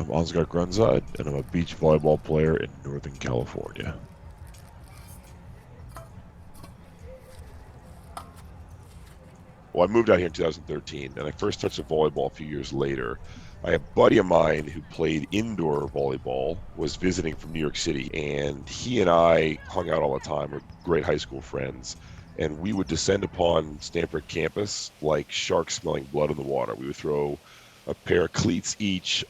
I'm Ansgar Grunseid, and I'm a beach volleyball player in Northern California. Well, I moved out here in 2013, and I first touched volleyball a few years later. A buddy of mine who played indoor volleyball was visiting from New York City, and he and I hung out all the time. We're great high school friends, and we would descend upon Stanford campus like sharks smelling blood in the water. We would throw a pair of cleats each,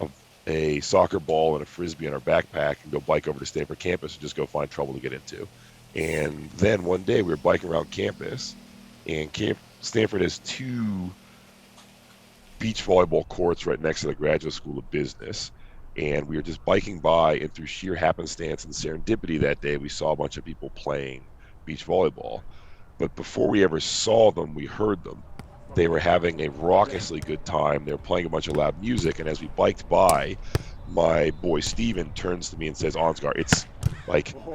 a soccer ball, and a frisbee in our backpack, and go bike over to Stanford campus and just go find trouble to get into. And then one day we were biking around campus, and Stanford has two beach volleyball courts right next to the Graduate School of Business. And we were just biking by, and through sheer happenstance and serendipity that day, we saw a bunch of people playing beach volleyball. But before we ever saw them, we heard them. They were having a raucously good time. They were playing a bunch of loud music. And as we biked by, my boy Steven turns to me and says, Ansgar,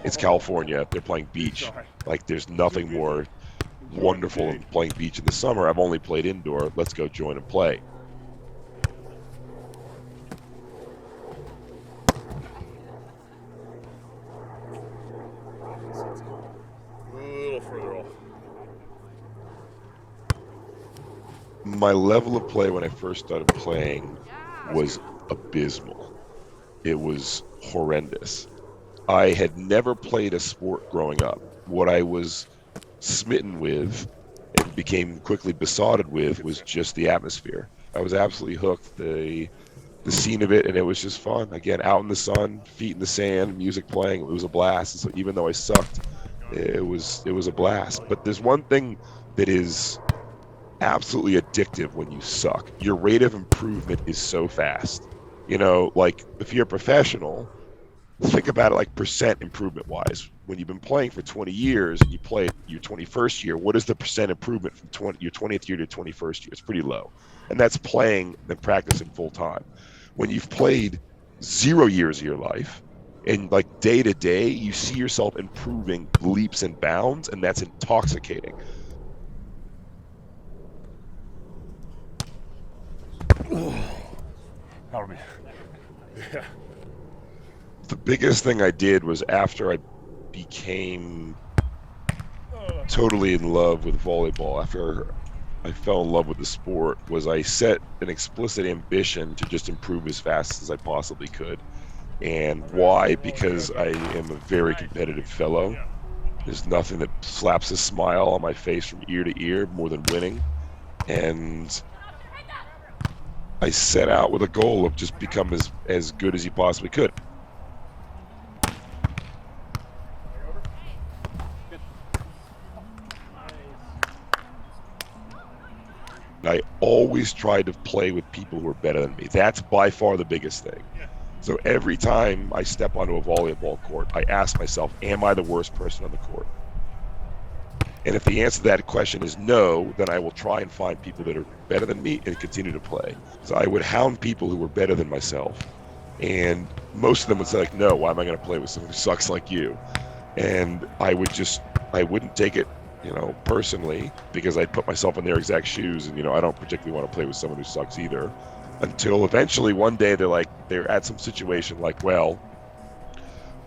it's California. They're playing beach. Like, there's nothing more wonderful than playing beach in the summer. I've only played indoor. Let's go join and play. A little further off. My level of play when I first started playing was abysmal. It was horrendous. I had never played a sport growing up. What I was smitten with and became quickly besotted with was just the atmosphere. I was absolutely hooked. The scene of it, and it was just fun. Again, out in the sun, feet in the sand, music playing. It was a blast. So even though I sucked, it was a blast. But there's one thing that is absolutely addictive when you suck. Your rate of improvement is so fast. You know, like if you're a professional, think about it like percent improvement wise. When you've been playing for 20 years and you play your 21st year, what is the percent improvement from your 20th year to 21st year? It's pretty low. And that's playing and practicing full time. When you've played 0 years of your life, and like day to day, you see yourself improving leaps and bounds, and that's intoxicating. That'll be. Yeah. The biggest thing I did was after I became totally in love with volleyball, after I fell in love with the sport, was I set an explicit ambition to just improve as fast as I possibly could. And why? Because I am a very competitive fellow. There's nothing that slaps a smile on my face from ear to ear more than winning. And I set out with a goal of just become as good as you possibly could. I always tried to play with people who are better than me. That's by far the biggest thing. So every time I step onto a volleyball court, I ask myself, am I the worst person on the court? And if the answer to that question is no, then I will try and find people that are better than me and continue to play. So I would hound people who were better than myself. And most of them would say, like, no, why am I going to play with someone who sucks like you? And I wouldn't take it, personally, because I'd put myself in their exact shoes. And, I don't particularly want to play with someone who sucks either. Until eventually one day they're at some situation like, well,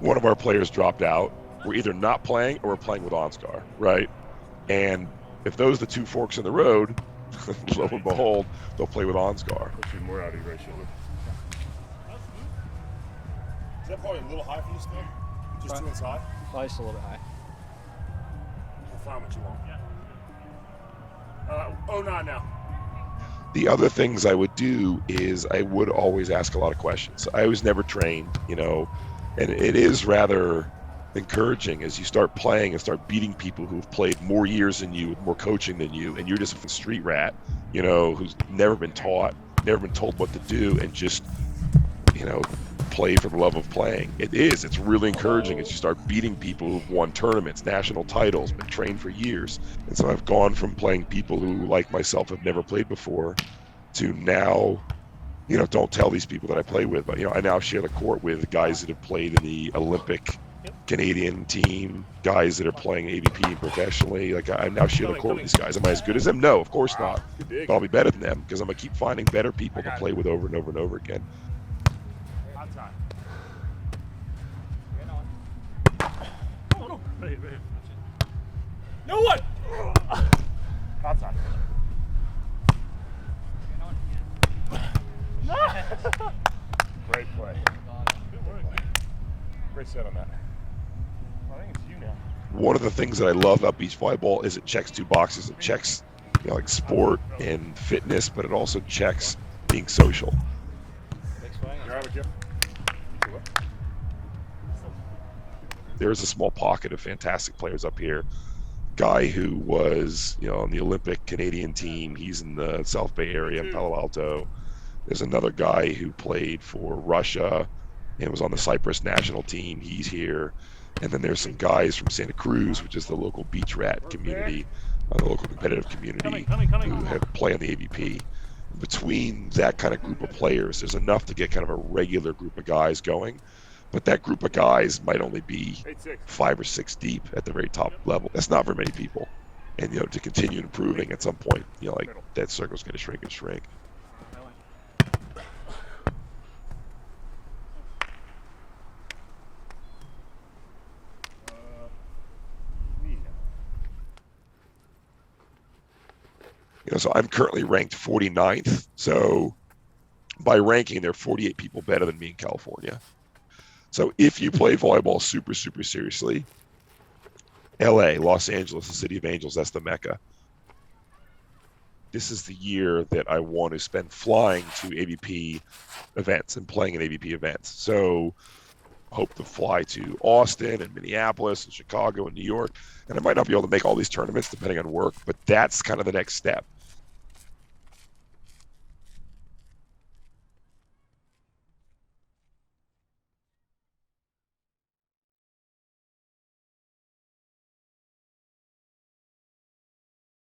one of our players dropped out. We're either not playing or we're playing with Ansgar, right? And if those are the two forks in the road, lo and behold, they'll play with Ansgar. More out of your right shoulder. Is that probably a little high for you still? Just too inside? Probably just a little bit high. I'll find what you want. 09 now. The other things I would do is I would always ask a lot of questions. I was never trained, and it is rather encouraging as you start playing and start beating people who've played more years than you, with more coaching than you, and you're just a street rat, who's never been taught, never been told what to do, and just, play for the love of playing. It's really encouraging as you start beating people who've won tournaments, national titles, been trained for years. And so I've gone from playing people who, like myself, have never played before to now, don't tell these people that I play with, but, I now share the court with guys that have played in the Olympic Canadian team, guys that are playing AVP professionally. Like, I now share the court with these guys. Am I as good as them? No, of course not. But I'll be better than them because I'm going to keep finding better people to play with over and over and over again. time. Oh, no. Right. No one! Outside. Great play. Great set on that. I think it's you now. One of the things that I love about beach volleyball is it checks two boxes. It checks, like sport and fitness, but it also checks being social. You're out of here. There's a small pocket of fantastic players up here. Guy who was, on the Olympic Canadian team. He's in the South Bay area in Palo Alto. There's another guy who played for Russia and was on the Cyprus national team. He's here. And then there's some guys from Santa Cruz, which is the local beach rat community, the local competitive community who have play on the AVP. Between that kind of group of players, there's enough to get kind of a regular group of guys going. But that group of guys might only be 5 or 6 deep at the very top level. That's not very many people. And, to continue improving at some point, that circle's going to shrink and shrink. So I'm currently ranked 49th. So by ranking, there are 48 people better than me in California. So if you play volleyball super, super seriously, LA, Los Angeles, the city of angels, that's the Mecca. This is the year that I want to spend flying to AVP events and playing in AVP events. So hope to fly to Austin and Minneapolis and Chicago and New York. And I might not be able to make all these tournaments depending on work, but that's kind of the next step.